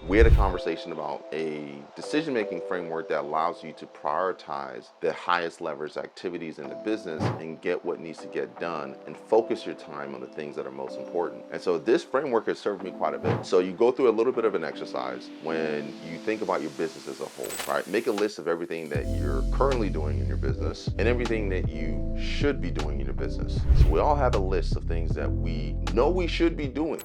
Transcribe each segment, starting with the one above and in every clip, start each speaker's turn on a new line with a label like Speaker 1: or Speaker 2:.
Speaker 1: we had a conversation about a decision-making framework that allows you to prioritize the highest leverage activities in the business and get what needs to get done and focus your time on the things that are most important. And so this framework has served me quite a bit. So you go through a little bit of an exercise when you think about your business as a whole, right? Make a list of everything that you're currently doing in your business and everything that you should be doing in your business. So we all have a list of things that we know we should be doing.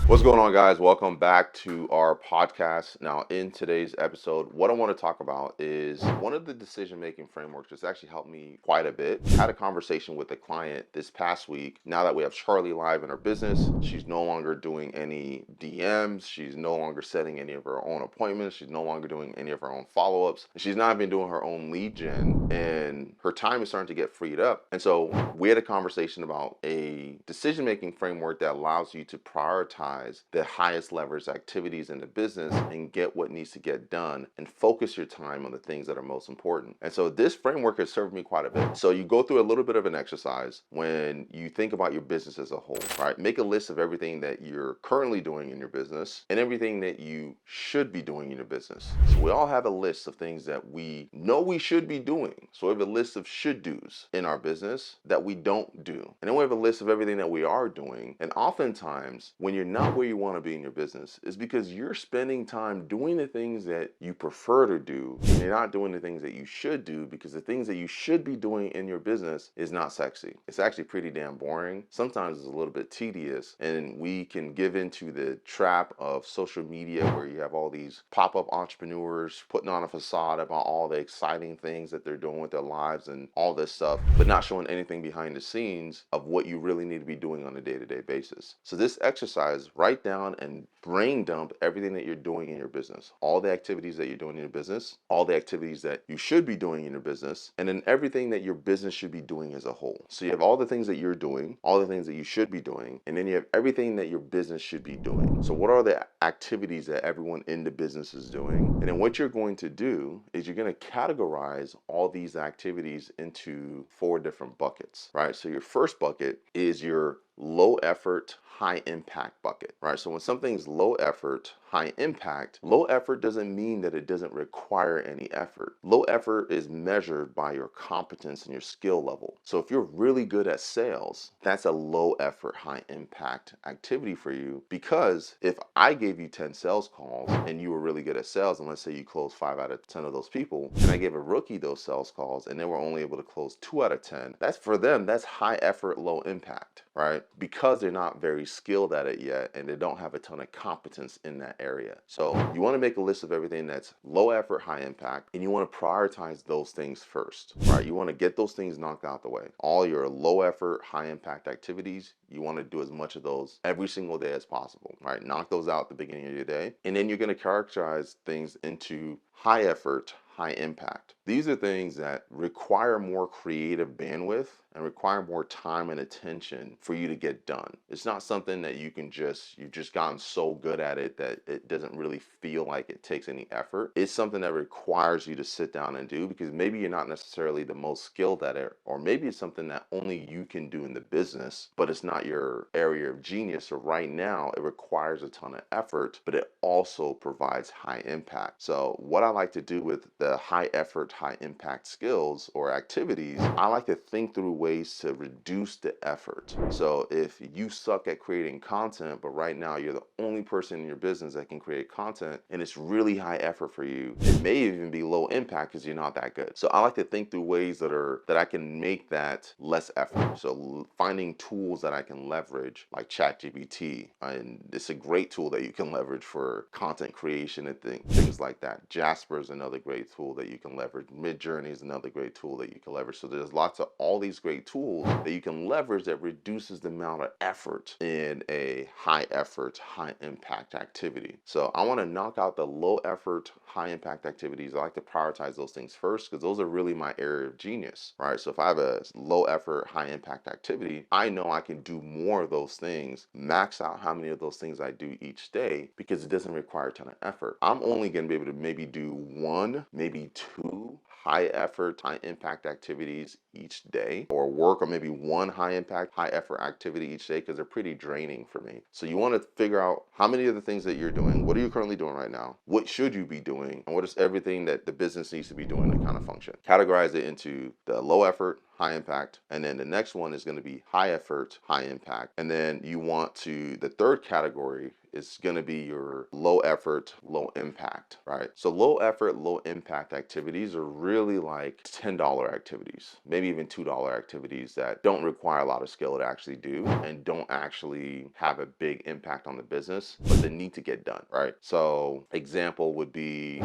Speaker 1: What's going on, guys? Welcome back to our podcast. Now, in today's episode, what I want to talk about is one of the decision-making frameworks that's actually helped me quite a bit. Had a conversation with a client this past week. Now that we have Charlie live in her business, she's no longer doing any DMs. She's no longer setting any of her own appointments. She's no longer doing any of her own follow-ups. She's not even doing her own lead gen, and her time is starting to get freed up. And so we had a conversation about a decision-making framework that allows you to prioritize the highest leverage activities in the business and get what needs to get done and focus your time on the things that are most important. And so this framework has served me quite a bit. So you go through a little bit of an exercise when you think about your business as a whole, right? Make a list of everything that you're currently doing in your business and everything that you should be doing in your business. So we all have a list of things that we know we should be doing. So we have a list of should do's in our business that we don't do. And then we have a list of everything that we are doing. And oftentimes when you're not where you want to be in your business is because you're spending time doing the things that you prefer to do and you're not doing the things that you should do, because the things that you should be doing in your business is not sexy. It's actually pretty damn boring. Sometimes it's a little bit tedious, and we can give into the trap of social media where you have all these pop-up entrepreneurs putting on a facade about all the exciting things that they're doing with their lives and all this stuff, but not showing anything behind the scenes of what you really need to be doing on a day-to-day basis. So this exercise, write down and brain dump everything that you're doing in your business, all the activities that you're doing in your business, all the activities that you should be doing in your business, and then everything that your business should be doing as a whole. So you have all the things that you're doing, all the things that you should be doing, and then you have everything that your business should be doing. So what are the activities that everyone in the business is doing? And then what you're going to do is you're going to categorize all these activities into 4 different buckets, right? So your first bucket is your low effort, high impact bucket, right? So when something's low effort, high effort doesn't mean that it doesn't require any effort. Low effort is measured by your competence and your skill level. So if you're really good at sales, that's a low effort, high impact activity for you, because if I gave you 10 sales calls and you were really good at sales, and let's say you closed 5 out of 10 of those people, and I gave a rookie those sales calls and they were only able to close 2 out of 10, that's for them, that's high effort, low impact, right? Because they're not very skilled at it yet and they don't have a ton of competence in that area. So you want to make a list of everything that's low effort, high impact, and you want to prioritize those things first, right? You want to get those things knocked out the way. All your low effort, high impact activities, you want to do as much of those every single day as possible, right? Knock those out at the beginning of your day. And then you're going to characterize things into high effort, high impact. These are things that require more creative bandwidth and require more time and attention for you to get done. It's not something that you've just gotten so good at it that it doesn't really feel like it takes any effort. It's something that requires you to sit down and do, because maybe you're not necessarily the most skilled at it, or maybe it's something that only you can do in the business, but it's not your area of genius. So right now it requires a ton of effort, but it also provides high impact. So what I like to do with the high effort, high impact skills or activities, I like to think through ways to reduce the effort. So if you suck at creating content, but right now you're the only person in your business that can create content and it's really high effort for you, it may even be low impact because you're not that good. So I like to think through ways that I can make that less effort. So finding tools that I can leverage, like ChatGPT, and it's a great tool that you can leverage for content creation and things like that. Jasper is another great tool that you can leverage. Midjourney is another great tool that you can leverage. So there's lots of all these great tools that you can leverage that reduces the amount of effort in a high effort, high impact activity. So I want to knock out the low effort, high impact activities. I like to prioritize those things first because those are really my area of genius, right? So if I have a low effort, high impact activity, I know I can do more of those things, max out how many of those things I do each day, because it doesn't require a ton of effort. I'm only going to be able to maybe do 1, maybe 2 high effort, high impact activities each day, or work on maybe one high impact, high effort activity each day, because they're pretty draining for me. So you want to figure out how many of the things that you're doing, what are you currently doing right now? What should you be doing? And what is everything that the business needs to be doing to kind of function? Categorize it into the low effort, high impact, and then the next one is going to be high effort, high impact. And then you want to, the third category is going to be your low effort, low impact, right? So low effort, low impact activities are really like $10 activities, maybe even $2 activities that don't require a lot of skill to actually do and don't actually have a big impact on the business, but they need to get done, right? So example would be,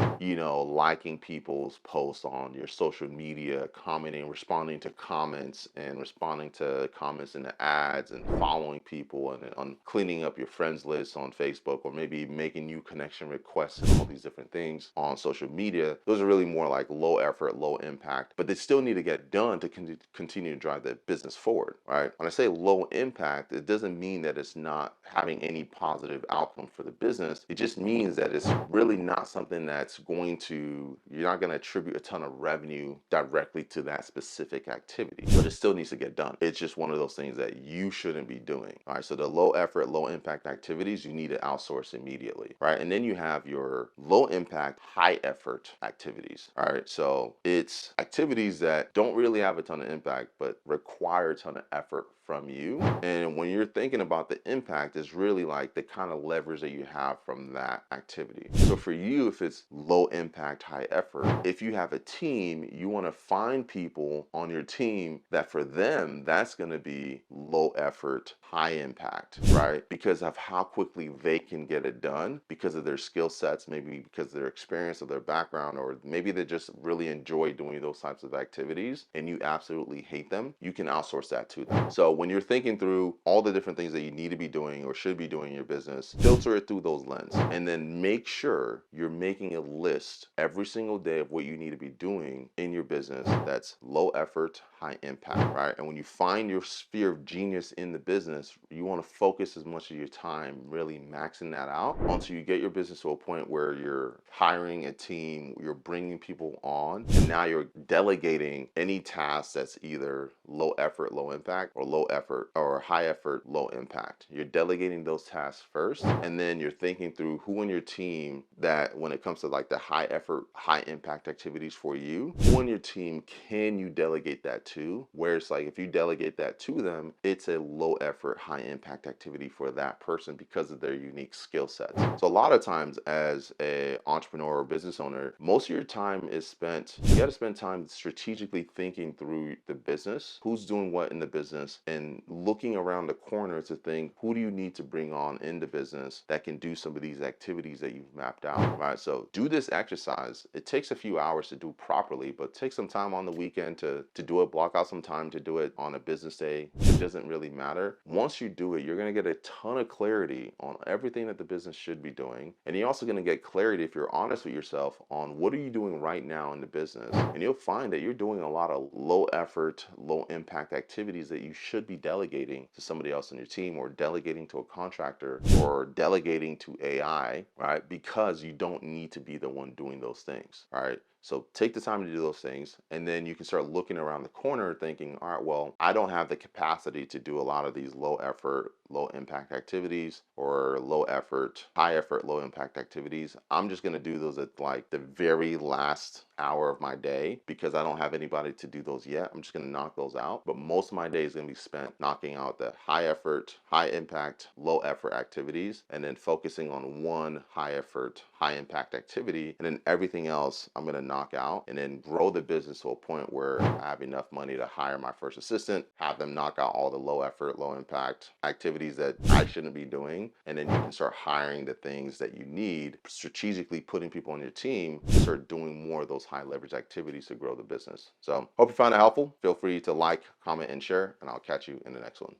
Speaker 1: liking people's posts on your social media, commenting, responding to comments, and responding to comments in the ads, and following people, and on cleaning up your friends list on Facebook, or maybe making new connection requests and all these different things on social media. Those are really more like low effort, low impact, but they still need to get done to continue to drive the business forward, right? When I say low impact, it doesn't mean that it's not having any positive outcome for the business. It just means that it's really not something that's you're not going to attribute a ton of revenue directly to that specific activity, but it still needs to get done. It's just one of those things that you shouldn't be doing. All right. So the low effort, low impact activities, you need to outsource immediately. Right. And then you have your low impact, high effort activities. All right. So it's activities that don't really have a ton of impact, but require a ton of effort from you. And when you're thinking about the impact, it's really like the kind of leverage that you have from that activity. So for you, if it's low impact, high effort, if you have a team, you want to find people on your team that for them, that's going to be low effort, high impact, right? Because of how quickly they can get it done, because of their skill sets, maybe because of their experience or their background, or maybe they just really enjoy doing those types of activities and you absolutely hate them, you can outsource that to them. So when you're thinking through all the different things that you need to be doing or should be doing in your business, filter it through those lenses, and then make sure you're making a list every single day of what you need to be doing in your business that's low effort, high impact, right? And when you find your sphere of genius in the business, you want to focus as much of your time really maxing that out until you get your business to a point where you're hiring a team, you're bringing people on, and now you're delegating any task that's either low effort, low impact, or low effort or high effort, low impact. You're delegating those tasks first, and then you're thinking through who in your team that when it comes to like the high effort, high impact activities for you, who in your team can you delegate that to? Where it's like if you delegate that to them, it's a low effort, high impact activity for that person because of their unique skill sets. So a lot of times as an entrepreneur or business owner, most of your time is spent, you got to spend time strategically thinking through the business, who's doing what in the business, and looking around the corner to think, who do you need to bring on in the business that can do some of these activities that you've mapped out, right? So do this exercise. It takes a few hours to do properly, but take some time on the weekend to do it, block out some time to do it on a business day. It doesn't really matter. Once you do it, you're going to get a ton of clarity on everything that the business should be doing. And you're also going to get clarity, if you're honest with yourself, on what are you doing right now in the business. And you'll find that you're doing a lot of low effort, low impact activities that you should be delegating to somebody else on your team, or delegating to a contractor, or delegating to AI, right? Because you don't need to be the one doing those things, right? So take the time to do those things, and then you can start looking around the corner thinking, all right, well, I don't have the capacity to do a lot of these low effort, low impact activities, or low effort, high effort, low impact activities. I'm just going to do those at like the very last hour of my day because I don't have anybody to do those yet. I'm just going to knock those out. But most of my day is going to be spent knocking out the high effort, high impact, low effort activities, and then focusing on one high effort, high impact activity. And then everything else I'm going to knock out, and then grow the business to a point where I have enough money to hire my first assistant, have them knock out all the low effort, low impact activities that I shouldn't be doing. And then you can start hiring the things that you need, strategically putting people on your team to start doing more of those high leverage activities to grow the business. So hope you found it helpful. Feel free to like, comment, and share, and I'll catch you in the next one.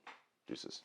Speaker 1: Deuces.